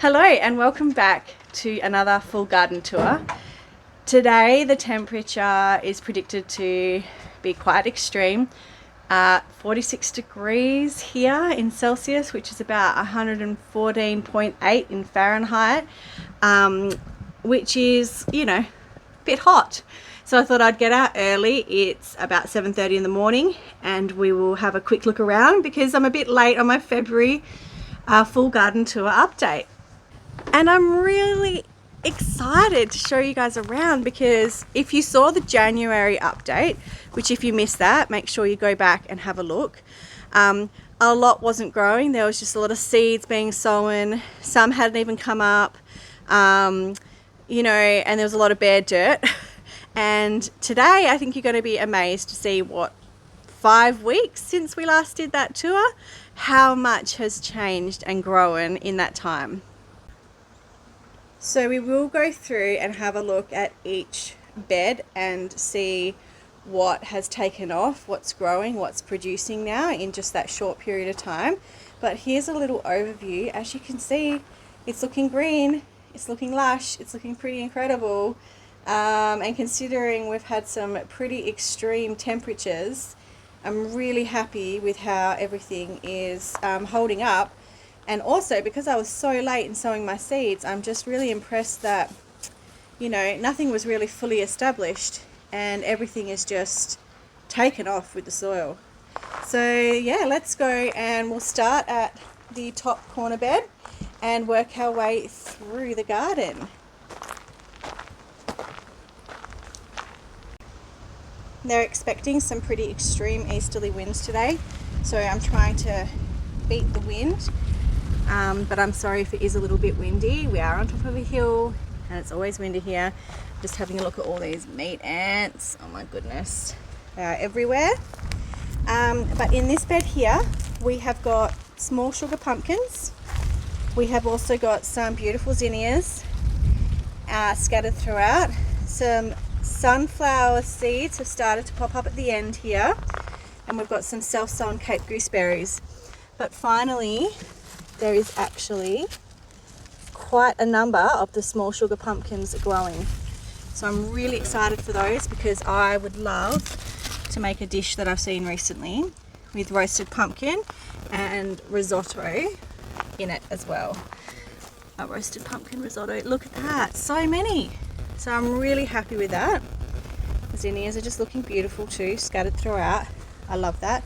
Hello and welcome back to another full garden tour. Today the temperature is predicted to be quite extreme. 46 degrees here in Celsius, which is about 114.8 in Fahrenheit, which is, a bit hot. So I thought I'd get out early. It's about 7:30 in the morning and we will have a quick look around because I'm a bit late on my February full garden tour update. And I'm really excited to show you guys around because if you saw the January update, which if you missed that, make sure you go back and have a look. A lot wasn't growing. There was just a lot of seeds being sown. Some hadn't even come up, and there was a lot of bare dirt. And today I think you're going to be amazed to see 5 weeks since we last did that tour, how much has changed and grown in that time. So we will go through and have a look at each bed and see what has taken off, what's growing, what's producing now in just that short period of time. But here's a little overview. As you can see, it's looking green, it's looking lush, it's looking pretty incredible. And considering we've had some pretty extreme temperatures, I'm really happy with how everything is holding up. And also, because I was so late in sowing my seeds, I'm just really impressed that, nothing was really fully established and everything is just taken off with the soil. So yeah, let's go and we'll start at the top corner bed and work our way through the garden. They're expecting some pretty extreme easterly winds today, so I'm trying to beat the wind. But I'm sorry if it is a little bit windy. We are on top of a hill and it's always windy here. Just having a look at all these meat ants. Oh my goodness, they are everywhere. But in this bed here we have got small sugar pumpkins. We have also got some beautiful zinnias scattered throughout. Some sunflower seeds have started to pop up at the end here, and we've got some self-sown Cape gooseberries. But finally there is actually quite a number of the small sugar pumpkins growing. So I'm really excited for those because I would love to make a dish that I've seen recently with roasted pumpkin and risotto in it as well. A roasted pumpkin risotto, look at that, so many. So I'm really happy with that. The zinnias are just looking beautiful too, scattered throughout. I love that.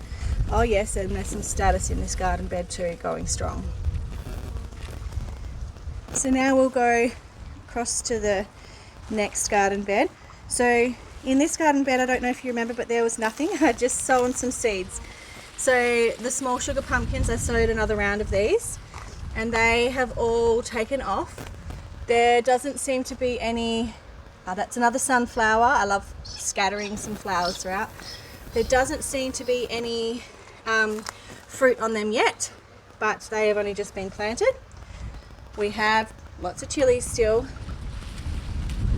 Oh yes, and there's some status in this garden bed too, going strong. So now we'll go across to the next garden bed. So in this garden bed, I don't know if you remember, but there was nothing. I just sown some seeds. So the small sugar pumpkins, I sowed another round of these and they have all taken off. There doesn't seem to be any, that's another sunflower. I love scattering some flowers throughout. There doesn't seem to be any fruit on them yet, but they have only just been planted. We have lots of chilies still.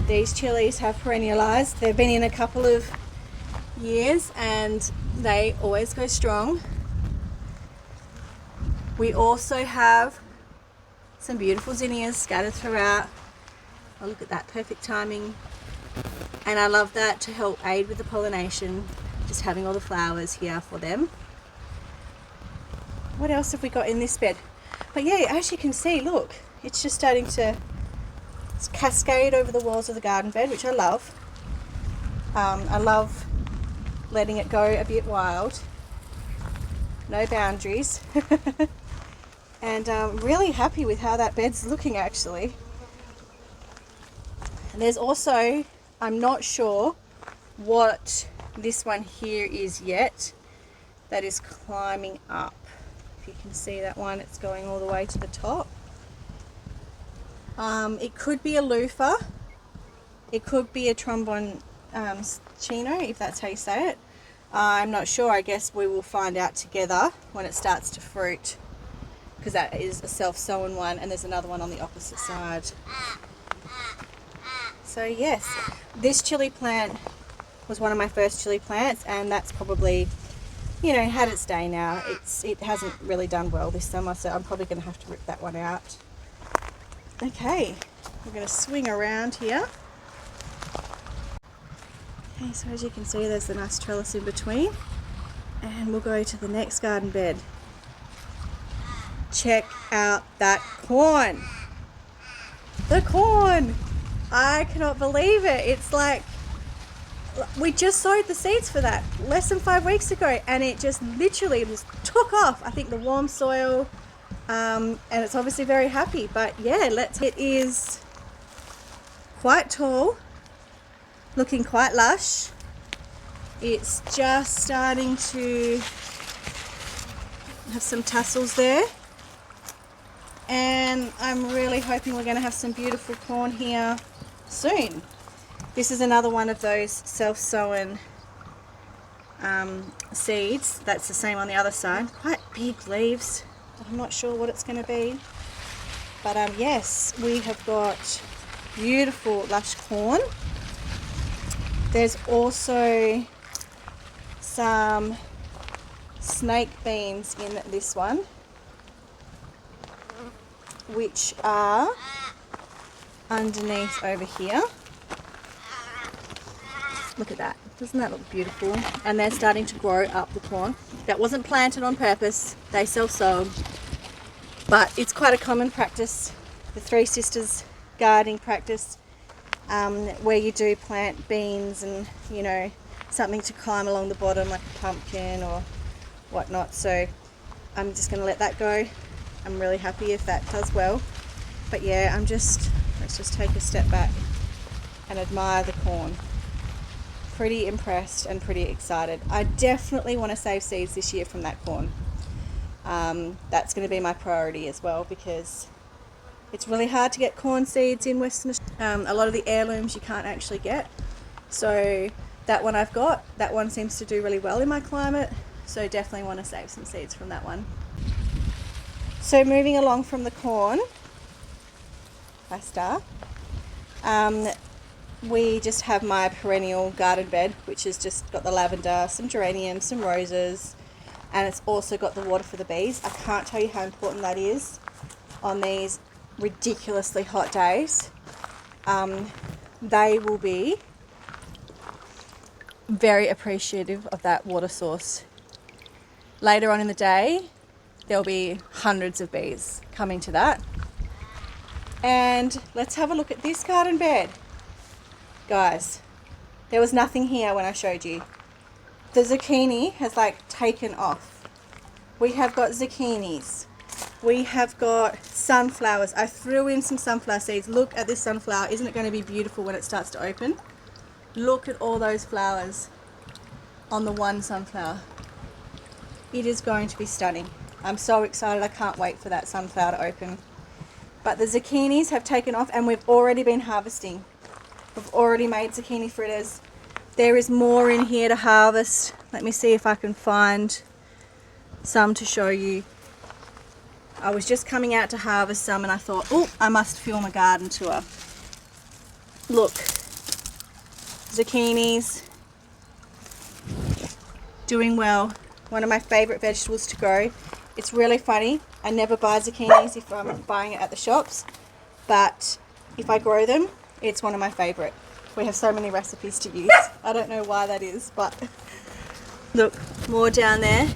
These chilies have perennialized. They've been in a couple of years and they always go strong. We also have some beautiful zinnias scattered throughout. Oh, look at that, perfect timing. And I love that to help aid with the pollination, just having all the flowers here for them. What else have we got in this bed? But yeah, as you can see, look, it's just starting to cascade over the walls of the garden bed, which I love. I love letting it go a bit wild. No boundaries. And I'm really happy with how that bed's looking actually. And there's also, I'm not sure what this one here is yet, that is climbing up. If you can see that one, it's going all the way to the top. It could be a loofah. It could be a trombone chino, if that's how you say it. I'm not sure. I guess we will find out together when it starts to fruit, because that is a self-sown one and there's another one on the opposite side. So yes, this chili plant was one of my first chili plants and that's probably, had its day now. It hasn't really done well this summer, so I'm probably going to have to rip that one out. Okay, we're going to swing around here. Okay, so as you can see, there's a nice trellis in between. And we'll go to the next garden bed. Check out that corn. The corn! I cannot believe it. It's like, we just sowed the seeds for that less than 5 weeks ago, and it just literally just took off. I think the warm soil, and it's obviously very happy. But yeah, it is quite tall, looking quite lush. It's just starting to have some tassels there, and I'm really hoping we're going to have some beautiful corn here soon. This is another one of those self-sown seeds. That's the same on the other side. Quite big leaves. I'm not sure what it's going to be, but yes, we have got beautiful lush corn. There's also some snake beans in this one, which are underneath over here. Look at that. Doesn't that look beautiful? And they're starting to grow up the corn. That wasn't planted on purpose. They self-sowed. But it's quite a common practice, the Three Sisters gardening practice, where you do plant beans and, you know, something to climb along the bottom like a pumpkin or whatnot. So I'm just going to let that go. I'm really happy if that does well. But yeah, let's just take a step back and admire the corn. Pretty impressed and pretty excited. I definitely want to save seeds this year from that corn. That's going to be my priority as well, because it's really hard to get corn seeds in Western Australia. A lot of the heirlooms you can't actually get. So that one I've got, that one seems to do really well in my climate. So definitely want to save some seeds from that one. So moving along from the corn, hi Star, we just have my perennial garden bed, which has just got the lavender, some geraniums, some roses, and it's also got the water for the bees. I can't tell you how important that is on these ridiculously hot days. They will be very appreciative of that water source. Later on in the day, there'll be hundreds of bees coming to that. And let's have a look at this garden bed. Guys, there was nothing here when I showed you. The zucchini has like taken off. We have got zucchinis. We have got sunflowers. I threw in some sunflower seeds. Look at this sunflower. Isn't it going to be beautiful when it starts to open? Look at all those flowers on the one sunflower. It is going to be stunning. I'm so excited. I can't wait for that sunflower to open. But the zucchinis have taken off, and we've already been harvesting. We've already made zucchini fritters. There is more in here to harvest. Let me see if I can find some to show you. I was just coming out to harvest some, and I thought, oh, I must film a garden tour. Look, zucchinis, doing well. One of my favourite vegetables to grow. It's really funny. I never buy zucchinis if I'm buying it at the shops, but if I grow them, it's one of my favourite. We have so many recipes to use. I don't know why that is, but look, more down there.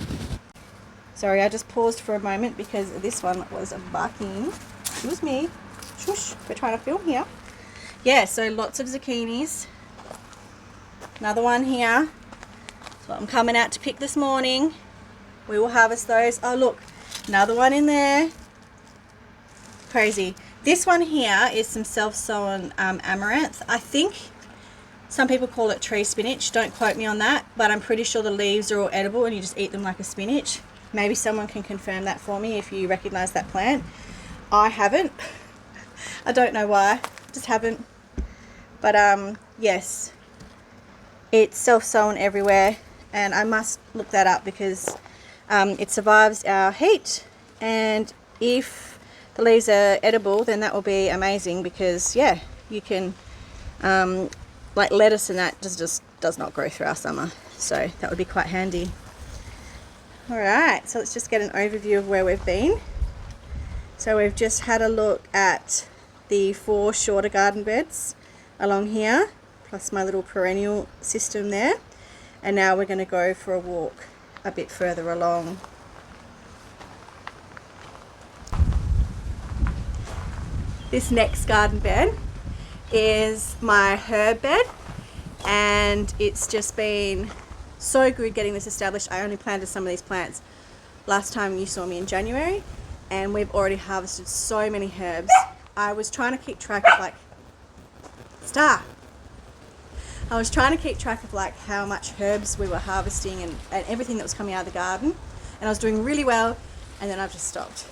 Sorry, I just paused for a moment because this one was barking. Excuse me. Shush, we're trying to film here. Yeah, so lots of zucchinis. Another one here. That's what I'm coming out to pick this morning. We will harvest those. Oh, look, another one in there. Crazy. This one here is some self-sown amaranth. I think some people call it tree spinach. Don't quote me on that, but I'm pretty sure the leaves are all edible and you just eat them like a spinach. Maybe someone can confirm that for me if you recognize that plant. I haven't. I don't know why. Just haven't. But yes, it's self-sown everywhere, and I must look that up because it survives our heat, and if the leaves are edible, then that will be amazing because, yeah, you can, like lettuce and that just does not grow through our summer, so that would be quite handy. Alright, so let's just get an overview of where we've been. So we've just had a look at the 4 shorter garden beds along here, plus my little perennial system there. And now we're going to go for a walk a bit further along. This next garden bed is my herb bed, and it's just been so good getting this established. I only planted some of these plants last time you saw me in January, and we've already harvested so many herbs. I was trying to keep track of I was trying to keep track of how much herbs we were harvesting and everything that was coming out of the garden, and I was doing really well, and then I've just stopped.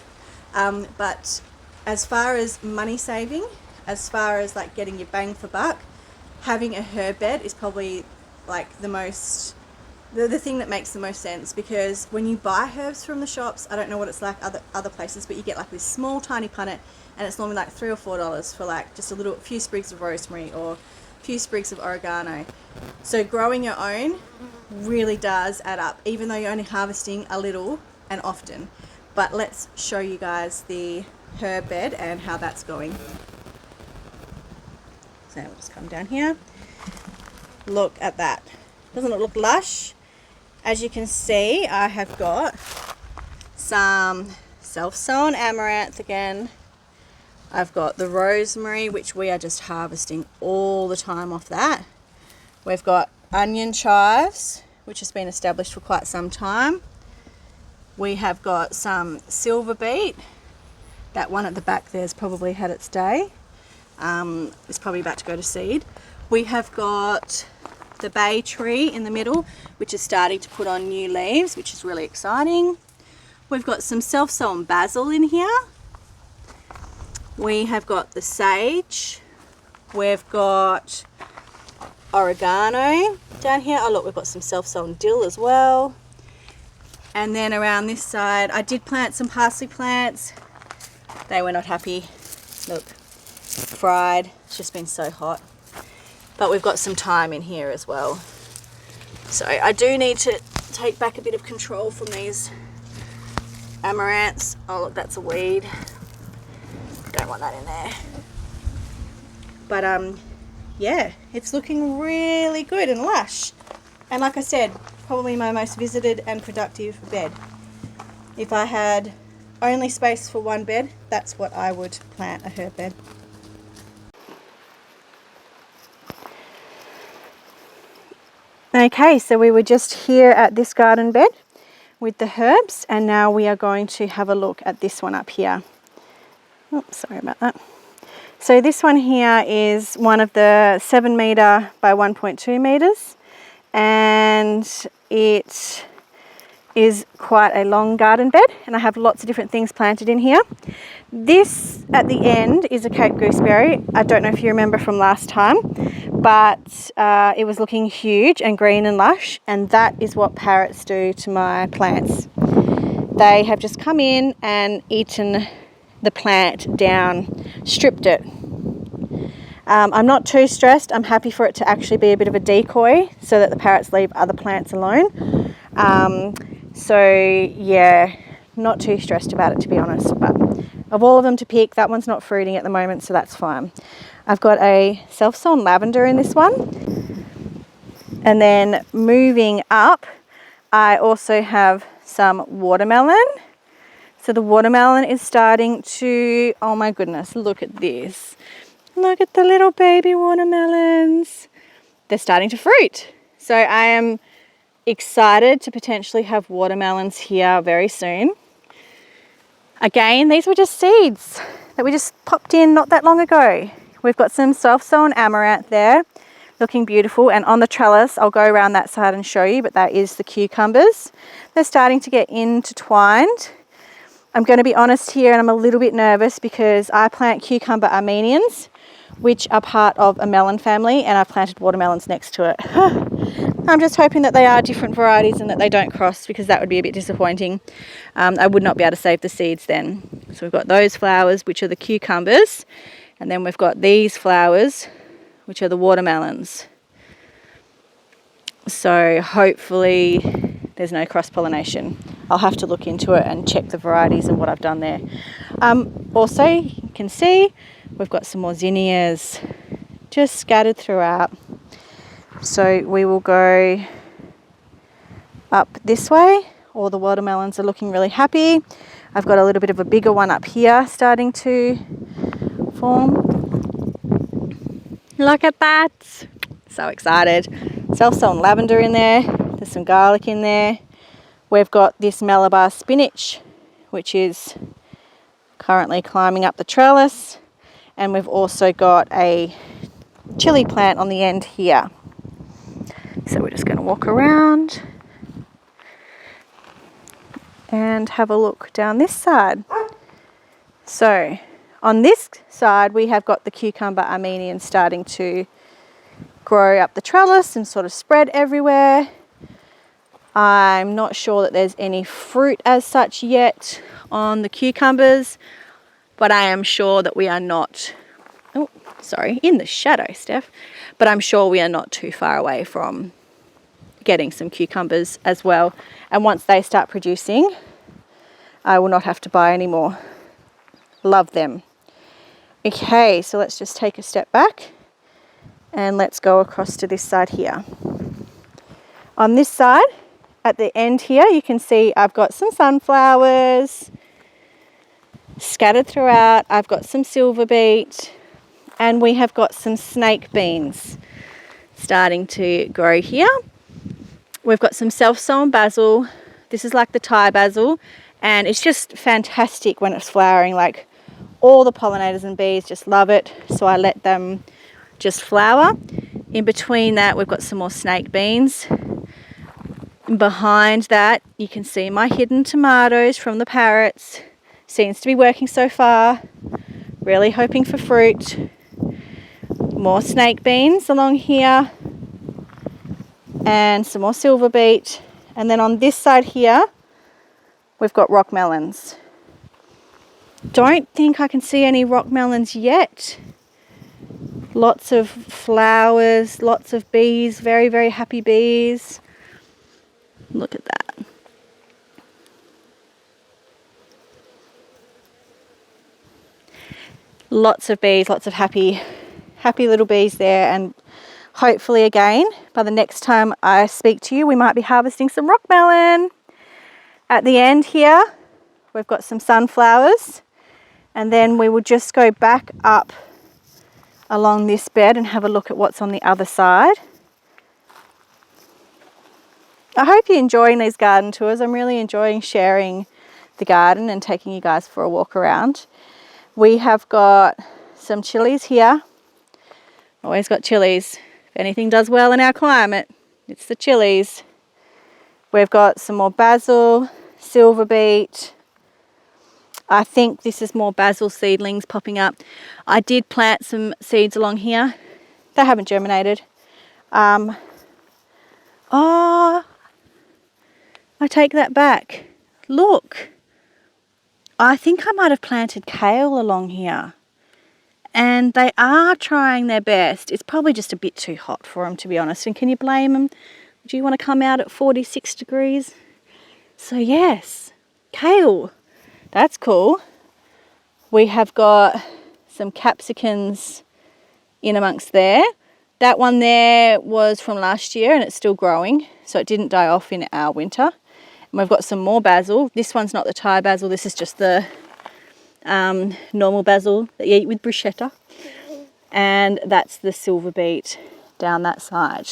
But as far as money saving, as far as getting your bang for buck, having a herb bed is probably the thing that makes the most sense, because when you buy herbs from the shops, I don't know what it's like other places, but you get this small tiny punnet, and it's normally $3 or $4 for just a few sprigs of rosemary or a few sprigs of oregano. So growing your own really does add up, even though you're only harvesting a little and often. But let's show you guys the herb bed and how that's going. So we'll just come down here. Look at that. Doesn't it look lush? As you can see, I have got some self-sown amaranth again. I've got the rosemary, which we are just harvesting all the time off that. We've got onion chives, which has been established for quite some time. We have got some silver beet. That one at the back there's probably had its day. It's probably about to go to seed. We have got the bay tree in the middle, which is starting to put on new leaves, which is really exciting. We've got some self-sown basil in here. We have got the sage. We've got oregano down here. Oh look, we've got some self-sown dill as well. And then around this side, I did plant some parsley plants. They were not happy. Look, fried. It's just been so hot. But we've got some thyme in here as well. So I do need to take back a bit of control from these amaranths. Oh look, that's a weed. Don't want that in there. But yeah, it's looking really good and lush. And like I said, probably my most visited and productive bed. If I had only space for one bed, that's what I would plant, a herb bed. Okay, so we were just here at this garden bed with the herbs, and now we are going to have a look at this one up here. Oops, sorry about that. So this one here is one of the 7 metre by 1.2 metres, and it is quite a long garden bed, and I have lots of different things planted in here. This at the end is a Cape gooseberry. I don't know if you remember from last time, but it was looking huge and green and lush, and that is what parrots do to my plants. They have just come in and eaten the plant down, stripped it. I'm not too stressed. I'm happy for it to actually be a bit of a decoy so that the parrots leave other plants alone. So yeah, not too stressed about it, to be honest, but of all of them to pick, that one's not fruiting at the moment, so that's fine. I've got a self-sown lavender in this one, and then moving up I also have some watermelon. So the watermelon is starting to, oh my goodness, look at this. Look at the little baby watermelons. They're starting to fruit. So I am excited to potentially have watermelons here very soon. Again, these were just seeds that we just popped in not that long ago. We've got some self-sown amaranth there, looking beautiful. And on the trellis, I'll go around that side and show you, but that is the cucumbers. They're starting to get intertwined. I'm going to be honest here, and I'm a little bit nervous because I plant cucumber Armenians, which are part of a melon family, and I've planted watermelons next to it. I'm just hoping that they are different varieties and that they don't cross, because that would be a bit disappointing. I would not be able to save the seeds then. So we've got those flowers, which are the cucumbers, and then we've got these flowers, which are the watermelons. So hopefully there's no cross-pollination. I'll have to look into it and check the varieties and what I've done there. Also, you can see We've got some more zinnias just scattered throughout. So we will go up this way. All the watermelons are looking really happy. I've got a little bit of a bigger one up here starting to form. Look at that. So excited. Self-sown lavender in there. There's some garlic in there. We've got this Malabar spinach, which is currently climbing up the trellis. And we've also got a chili plant on the end here. So we're just going to walk around and have a look down this side. So on this side we have got the cucumber Armenian starting to grow up the trellis and sort of spread everywhere. I'm not sure that there's any fruit as such yet on the cucumbers, but I am sure that we are not, in the shadow, Steph, but I'm sure we are not too far away from getting some cucumbers as well. And once they start producing, I will not have to buy any more. Love them. Okay, so let's just take a step back and let's go across to this side here. On this side, at the end here, you can see I've got some sunflowers scattered throughout. I've got some silver beet, and we have got some snake beans starting to grow here. We've got some self-sown basil. This is like the Thai basil, and it's just fantastic when it's flowering. Like, all the pollinators and bees just love it, so I let them just flower. In between that, we've got some more snake beans. Behind that, you can see my hidden tomatoes from the parrots. Seems to be working so far. Really hoping for fruit. More snake beans along here. And some more silver beet. And then on this side here, we've got rock melons. Don't think I can see any rock melons yet. Lots of flowers, lots of bees, very, very happy bees. Look at that. Lots of bees, lots of happy little bees there, and hopefully again, by the next time I speak to you, we might be harvesting some rock melon. At the end here, we've got some sunflowers, and then we will just go back up along this bed and have a look at what's on the other side. I hope you're enjoying these garden tours. I'm really enjoying sharing the garden and taking you guys for a walk around. We have got some chilies here. Always got chilies. If anything does well in our climate, it's the chilies. We've got some more basil, silver beet. I think this is more basil seedlings popping up. I did plant some seeds along here. They haven't germinated. I take that back. Look, I think I might have planted kale along here. And they are trying their best. It's probably just a bit too hot for them, to be honest. And can you blame them? Do you want to come out at 46 degrees? So yes, kale. That's cool. We have got some capsicums in amongst there. That one there was from last year and it's still growing, so it didn't die off in our winter. And we've got some more basil. This one's not the Thai basil, this is just the normal basil that you eat with bruschetta. And that's the silver beet down that side.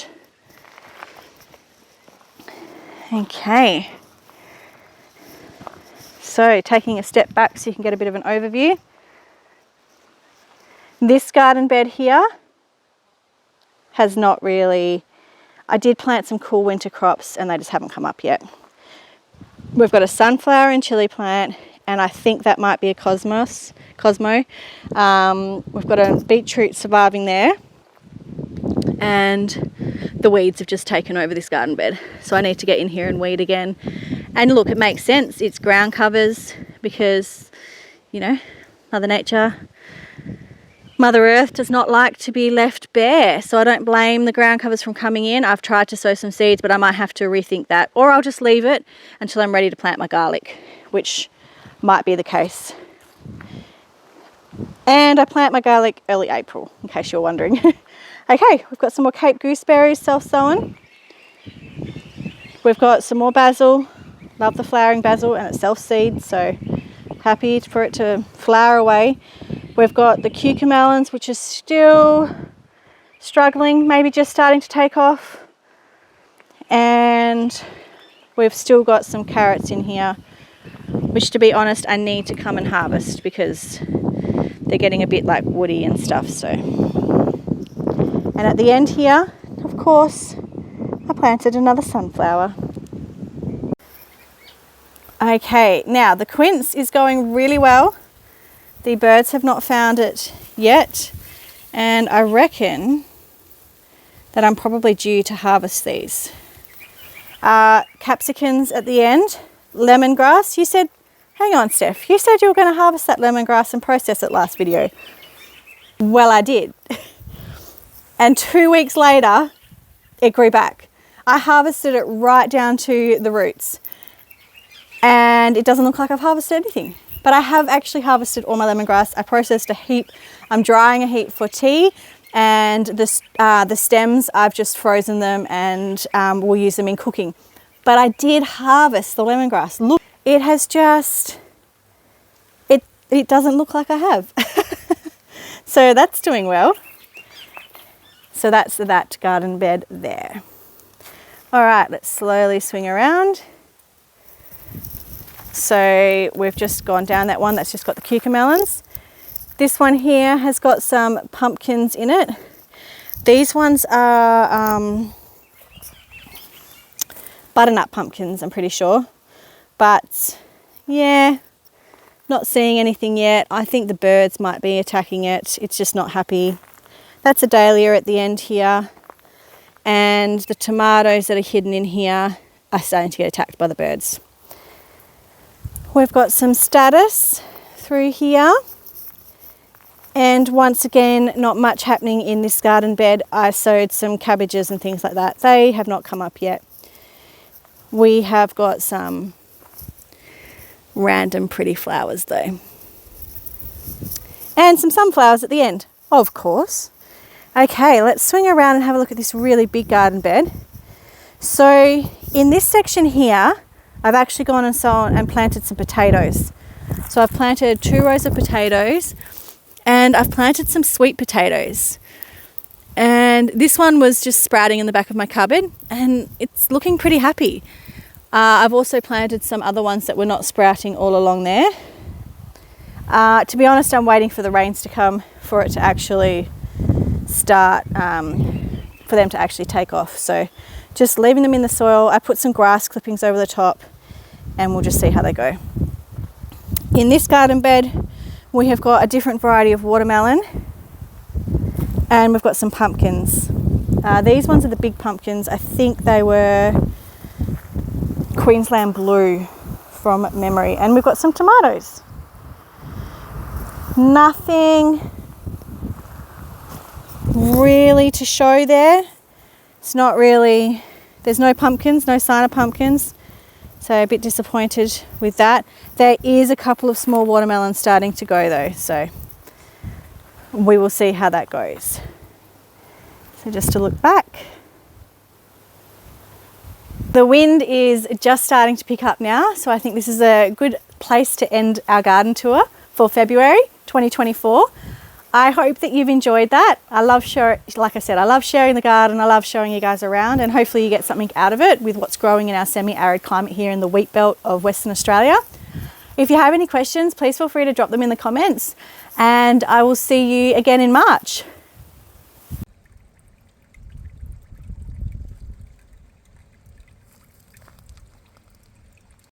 Okay. So taking a step back so you can get a bit of an overview. This garden bed here has not really, I did plant some cool winter crops and they just haven't come up yet. We've got a sunflower and chili plant, and I think that might be a Cosmo. We've got a beetroot surviving there, and the weeds have just taken over this garden bed. So I need to get in here and weed again. And look, it makes sense. It's ground covers because, you know, Mother Nature, Mother Earth does not like to be left bare. So I don't blame the ground covers from coming in. I've tried to sow some seeds, but I might have to rethink that. Or I'll just leave it until I'm ready to plant my garlic, which might be the case. And I plant my garlic early April, in case you're wondering. Okay, we've got some more Cape gooseberries self-sown. We've got some more basil. Love the flowering basil, and it self-seeds, so happy for it to flower away. We've got the cucamelons, which is still struggling, maybe just starting to take off. And we've still got some carrots in here, which, to be honest, I need to come and harvest because they're getting a bit like woody and stuff. So, and at the end here, of course, I planted another sunflower. Okay, now the quince is going really well. The birds have not found it yet, and I reckon that I'm probably due to harvest these. Capsicums at the end, lemongrass. You said, hang on Steph, you said you were going to harvest that lemongrass and process it last video. Well, I did. And 2 weeks later, it grew back. I harvested it right down to the roots. And it doesn't look like I've harvested anything. But I have actually harvested all my lemongrass. I processed a heap. I'm drying a heap for tea. And the stems, I've just frozen them and we'll use them in cooking. But I did harvest the lemongrass. Look, it has just, it doesn't look like I have. So that's doing well. So that's that garden bed there. All right, let's slowly swing around. So we've just gone down that one that's just got the cucamelons. This one here has got some pumpkins in it. These ones are butternut pumpkins, I'm pretty sure. But yeah, not seeing anything yet. I think the birds might be attacking it. It's just not happy. That's a dahlia at the end here. And the tomatoes that are hidden in here are starting to get attacked by the birds. We've got some status through here. And once again, not much happening in this garden bed. I sowed some cabbages and things like that. They have not come up yet. We have got some random pretty flowers though. And some sunflowers at the end, of course. Okay, let's swing around and have a look at this really big garden bed. So in this section here, I've actually gone and sown and planted some potatoes. So I've planted 2 rows of potatoes and I've planted some sweet potatoes. And this one was just sprouting in the back of my cupboard and it's looking pretty happy. I've also planted some other ones that were not sprouting all along there. To be honest, I'm waiting for the rains to come for it to actually start, for them to actually take off. So just leaving them in the soil. I put some grass clippings over the top and we'll just see how they go. In this garden bed, we have got a different variety of watermelon and we've got some pumpkins. These ones are the big pumpkins. I think they were Queensland Blue from memory. And we've got some tomatoes. Nothing really to show there. It's not really, there's no pumpkins, no sign of pumpkins. So a bit disappointed with that. There is a couple of small watermelons starting to go though. So we will see how that goes. So just to look back. The wind is just starting to pick up now. So I think this is a good place to end our garden tour for February 2024. I hope that you've enjoyed that. I love sharing, like I said, I love sharing the garden. I love showing you guys around and hopefully you get something out of it with what's growing in our semi-arid climate here in the wheat belt of Western Australia. If you have any questions, please feel free to drop them in the comments and I will see you again in March.